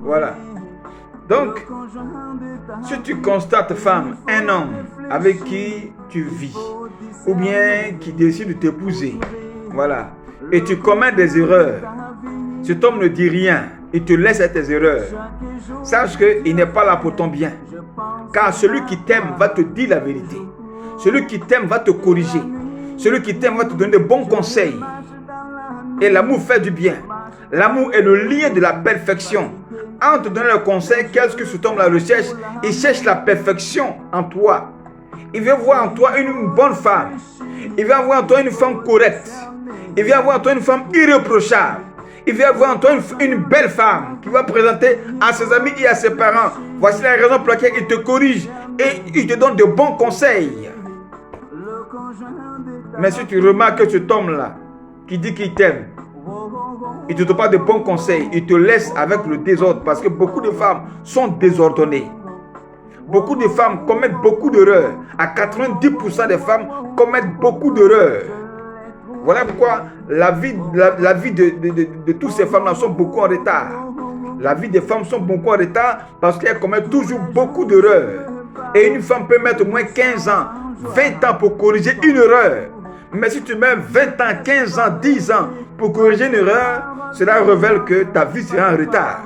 Voilà. Donc, si tu constates, femme, un homme avec qui tu vis, ou bien qui décide de t'épouser, voilà, et tu commets des erreurs, cet homme ne dit rien, il te laisse à tes erreurs, sache qu'il n'est pas là pour ton bien. Car celui qui t'aime va te dire la vérité. Celui qui t'aime va te corriger. Celui qui t'aime va te donner de bons conseils. Et l'amour fait du bien. L'amour est le lien de la perfection. En te donnant le conseil, qu'est-ce que cet homme-là recherche? Il cherche la perfection en toi. Il veut voir en toi une bonne femme. Il veut avoir en toi une femme correcte. Il veut avoir en toi une femme irréprochable. Il veut avoir en toi une belle femme qui va présenter à ses amis et à ses parents. Voici la raison pour laquelle il te corrige et il te donne de bons conseils. Mais si tu remarques que cet homme-là, qui dit qu'il t'aime, il ne te donne pas de bons conseils, il te laisse avec le désordre, parce que beaucoup de femmes sont désordonnées. Beaucoup de femmes commettent beaucoup d'erreurs. À 90% des femmes commettent beaucoup d'erreurs. Voilà pourquoi la vie de toutes ces femmes-là sont beaucoup en retard. La vie des femmes sont beaucoup en retard parce qu'elles commettent toujours beaucoup d'erreurs. Et une femme peut mettre au moins 15 ans, 20 ans pour corriger une erreur. Mais si tu mets 20 ans, 15 ans, 10 ans pour corriger une erreur, cela révèle que ta vie sera en retard.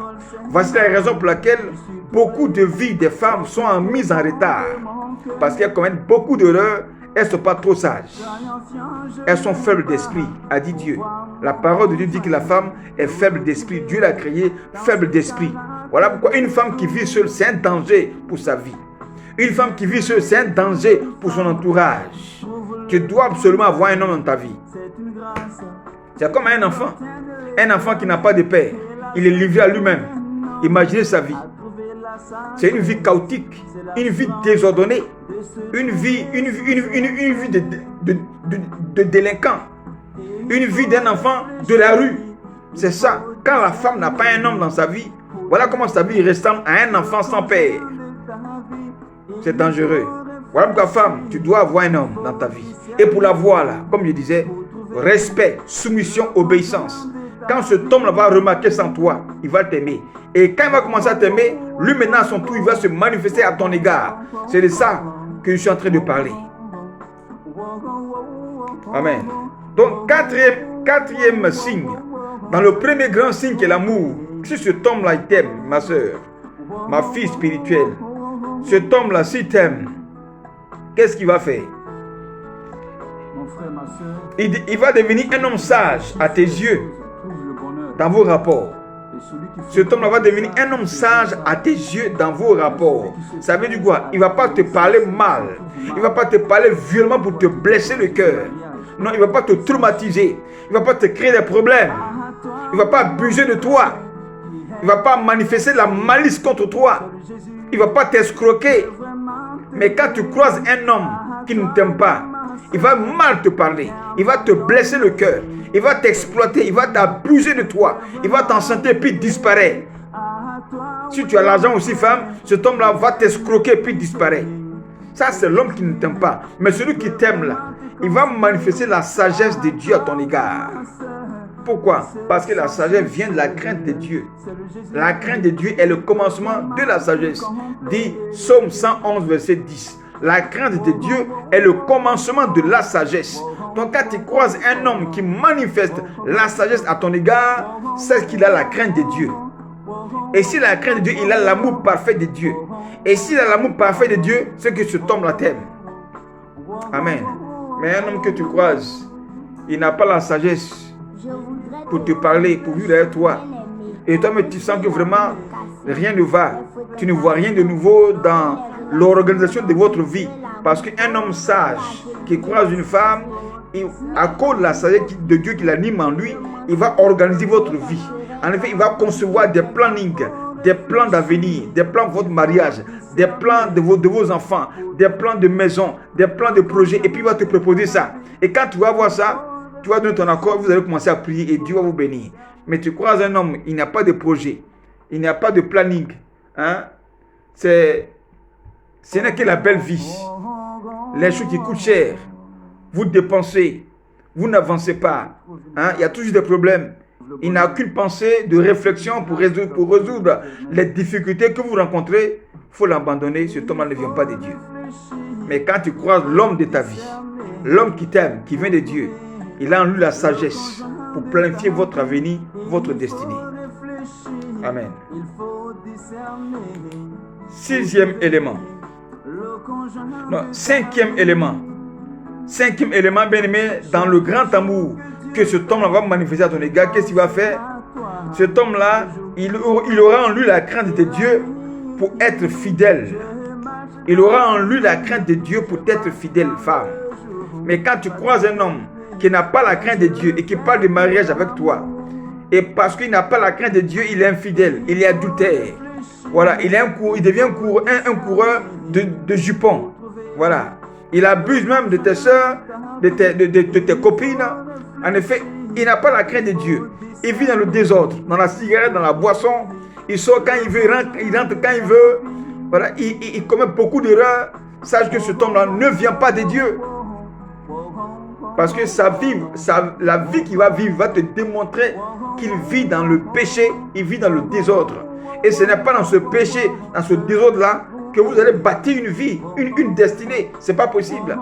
Voici la raison pour laquelle beaucoup de vies des femmes sont en mise en retard. Parce qu'elles commettent beaucoup d'erreurs. Elles ne sont pas trop sages. Elles sont faibles d'esprit, a dit Dieu. La parole de Dieu dit que la femme est faible d'esprit. Dieu l'a créée faible d'esprit. Voilà pourquoi une femme qui vit seule, c'est un danger pour sa vie. Une femme qui vit seule, c'est un danger pour son entourage. Tu dois absolument avoir un homme dans ta vie. C'est comme un enfant. Un enfant qui n'a pas de père. Il est livré à lui-même. Imaginez sa vie. C'est une vie chaotique, une vie désordonnée, une vie de délinquant, une vie d'un enfant de la rue. C'est ça. Quand la femme n'a pas un homme dans sa vie, voilà comment sa vie ressemble à un enfant sans père. C'est dangereux. Voilà pourquoi, femme, tu dois avoir un homme dans ta vie. Et pour l'avoir là, comme je disais, respect, soumission, obéissance. Quand cet homme-là va remarquer sans toi, il va t'aimer. Et quand il va commencer à t'aimer, lui maintenant à son tour, il va se manifester à ton égard. C'est de ça que je suis en train de parler. Amen. Donc, quatrième signe, dans le premier grand signe qui est l'amour, si cet homme-là il t'aime, ma soeur, ma fille spirituelle, cet homme-là s'il t'aime, qu'est-ce qu'il va faire? Il va devenir un homme sage à tes yeux. Dans vos rapports. Cet homme-là va devenir un homme sage à tes yeux dans vos rapports. Ça veut dire quoi? Il ne va pas te parler mal. Il ne va pas te parler violemment pour te blesser le cœur. Non, il ne va pas te traumatiser. Il ne va pas te créer des problèmes. Il ne va pas abuser de toi. Il ne va pas manifester la malice contre toi. Il ne va pas t'escroquer. Mais quand tu croises un homme qui ne t'aime pas, il va mal te parler. Il va te blesser le cœur. Il va t'exploiter, il va t'abuser de toi. Il va t'enchanter puis disparaître. Si tu as l'argent aussi, femme, cet homme-là va t'escroquer puis disparaître. Ça, c'est l'homme qui ne t'aime pas. Mais celui qui t'aime là, il va manifester la sagesse de Dieu à ton égard. Pourquoi? Parce que la sagesse vient de la crainte de Dieu. La crainte de Dieu est le commencement de la sagesse. Dit Psaume 111, verset 10. La crainte de Dieu est le commencement de la sagesse. Donc quand tu croises un homme qui manifeste la sagesse à ton égard, c'est qu'il a la crainte de Dieu. Et s'il a la crainte de Dieu, il a l'amour parfait de Dieu. Et s'il a l'amour parfait de Dieu, c'est que cet homme-là t'aime. Amen. Mais un homme que tu croises, il n'a pas la sagesse pour te parler, pour vivre avec toi. Et toi, tu sens que vraiment rien ne va. Tu ne vois rien de nouveau dans l'organisation de votre vie. Parce qu'un homme sage qui croise une femme, à cause de la sagesse de Dieu qui l'anime en lui, il va organiser votre vie. En effet, il va concevoir des plannings, des plans d'avenir, des plans de votre mariage, des plans de vos enfants, des plans de maison, des plans de projet. Et puis il va te proposer ça. Et quand tu vas voir ça, tu vas donner ton accord, vous allez commencer à prier et Dieu va vous bénir. Mais tu croises un homme, il n'a pas de projet, il n'a pas de planning. Hein? Ce n'est que la belle vie. Les choses qui coûtent cher. Vous dépensez, vous n'avancez pas. Hein? Il y a toujours des problèmes. Il n'a aucune pensée de réflexion pour résoudre les difficultés que vous rencontrez. Il faut l'abandonner. Cet homme-là ne vient pas de Dieu. Mais quand tu croises l'homme de ta vie, l'homme qui t'aime, qui vient de Dieu, il a en lui la sagesse pour planifier votre avenir, votre destinée. Amen. Sixième élément. Non, cinquième élément. Cinquième élément, bien aimé, dans le grand amour que cet homme-là va manifester à ton égard, qu'est-ce qu'il va faire? Cet homme-là, il aura en lui la crainte de Dieu pour être fidèle. Il aura en lui la crainte de Dieu pour être fidèle, femme. Mais quand tu croises un homme qui n'a pas la crainte de Dieu et qui parle de mariage avec toi, et parce qu'il n'a pas la crainte de Dieu, il est infidèle, il est adultère. Voilà, il devient un coureur de jupons. Voilà. Il abuse même de tes soeurs, de tes copines. En effet, il n'a pas la crainte de Dieu. Il vit dans le désordre, dans la cigarette, dans la boisson. Il sort quand il veut, il rentre quand il veut. Voilà, il commet beaucoup d'erreurs. Sache que cet homme-là ne vient pas de Dieu. Parce que la vie qu'il va vivre va te démontrer qu'il vit dans le péché, il vit dans le désordre. Et ce n'est pas dans ce péché, dans ce désordre-là, que vous allez bâtir une vie, une destinée. Ce n'est pas possible.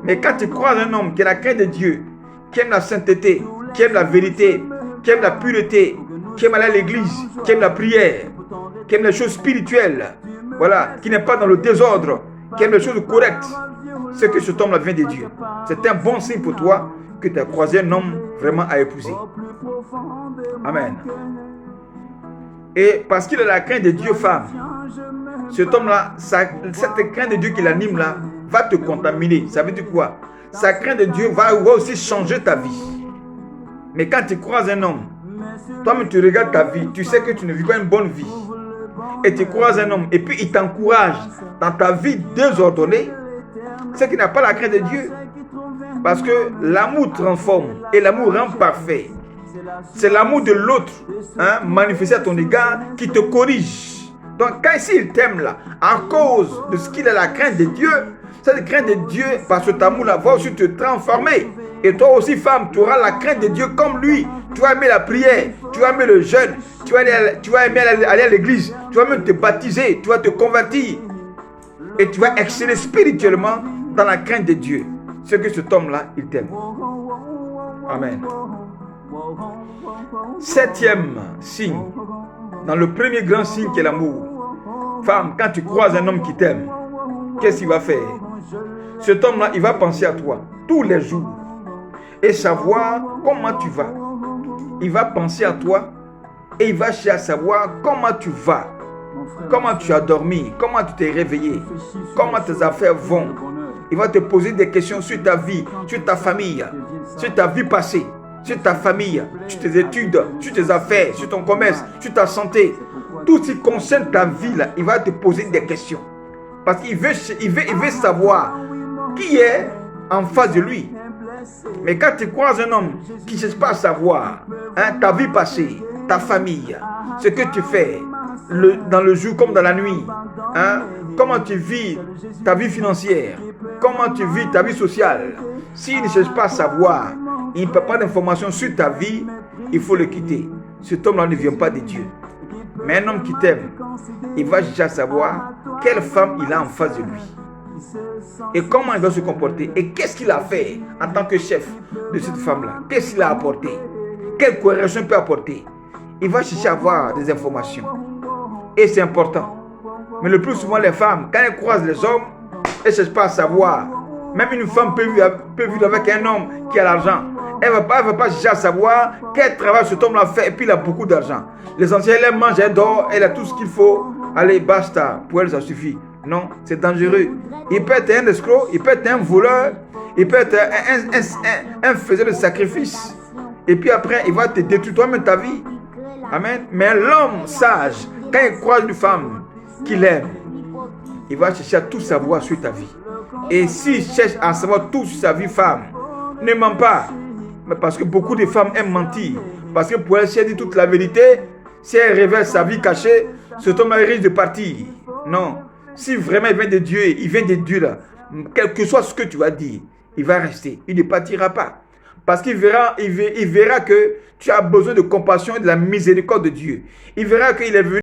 Mais quand tu croises un homme qui a la crainte de Dieu, qui aime la sainteté, qui aime la vérité, qui aime la pureté, qui aime aller à l'église, qui aime la prière, qui aime les choses spirituelles, voilà, qui n'est pas dans le désordre, qui aime les choses correctes, c'est que cet homme-là vient de Dieu. C'est un bon signe pour toi que tu as croisé un homme vraiment à épouser. Amen. Et parce qu'il a la crainte de Dieu, femme, cet homme-là, cette crainte de Dieu qui l'anime là, va te contaminer. Ça veut dire quoi? Sa crainte de Dieu va aussi changer ta vie. Mais quand tu croises un homme, toi-même tu regardes ta vie, tu sais que tu ne vis pas une bonne vie. Et tu croises un homme, et puis il t'encourage dans ta vie désordonnée, c'est qu'il n'a pas la crainte de Dieu. Parce que l'amour transforme et l'amour rend parfait. C'est l'amour de l'autre, manifesté à ton égard, qui te corrige. Donc quand il t'aime là, à cause de ce qu'il a la crainte de Dieu, cette crainte de Dieu, par cet amour-là, va aussi te transformer. Et toi aussi, femme, tu auras la crainte de Dieu comme lui. Tu vas aimer la prière, tu vas aimer le jeûne, tu vas aimer aller à l'église, tu vas même te baptiser, tu vas te convertir. Et tu vas exceller spirituellement dans la crainte de Dieu. C'est que cet homme-là, il t'aime. Amen. Septième signe, dans le premier grand signe qui est l'amour. Femme, quand tu croises un homme qui t'aime, qu'est-ce qu'il va faire? Cet homme-là, il va penser à toi tous les jours et savoir comment tu vas. Il va penser à toi et il va chercher à savoir comment tu vas, comment tu as dormi, comment tu t'es réveillé, comment tes affaires vont. Il va te poser des questions sur ta vie, sur ta famille, sur ta vie passée, sur ta famille, sur tes études, sur tes affaires, sur ton commerce, sur ta santé. Tout ce qui concerne ta vie, là, il va te poser des questions. Parce qu'il veut savoir qui est en face de lui. Mais quand tu croises un homme qui ne cherche pas à savoir ta vie passée, ta famille, ce que tu fais dans le jour comme dans la nuit, comment tu vis ta vie financière, comment tu vis ta vie sociale, s'il ne cherche pas à savoir, il ne peut pas d'informations sur ta vie, il faut le quitter. Cet homme-là ne vient pas de Dieu. Mais un homme qui t'aime, il va déjà savoir quelle femme il a en face de lui. Et comment il va se comporter. Et qu'est-ce qu'il a fait en tant que chef de cette femme-là. Qu'est-ce qu'il a apporté. Quelle correction il peut apporter. Il va chercher à avoir des informations. Et c'est important. Mais le plus souvent, les femmes, quand elles croisent les hommes, elles ne cherchent pas à savoir. Même une femme peut vivre avec un homme qui a l'argent. Elle ne va pas chercher à savoir quel travail cet homme-là fait et puis il a beaucoup d'argent. Les anciens, elle mange, elle dort, elle a tout ce qu'il faut. Allez, basta. Pour elle, ça suffit. Non, c'est dangereux. Il peut être un escroc, il peut être un voleur, il peut être un faiseur de sacrifice. Et puis après, il va te détruire toi-même ta vie. Amen. Mais l'homme sage, quand il croise une femme qu'il aime, il va chercher à tout savoir sur ta vie. Et s'il cherche à savoir tout sur sa vie, femme, ne ment pas. Mais parce que beaucoup de femmes aiment mentir. Parce que pour elle, si elle dit toute la vérité, si elle révèle sa vie cachée, cet homme risque de partir. Non. Si vraiment il vient de Dieu là, quel que soit ce que tu vas dire, il va rester. Il ne partira pas. Parce qu'il verra, il verra que tu as besoin de compassion et de la miséricorde de Dieu. Il verra qu'il est venu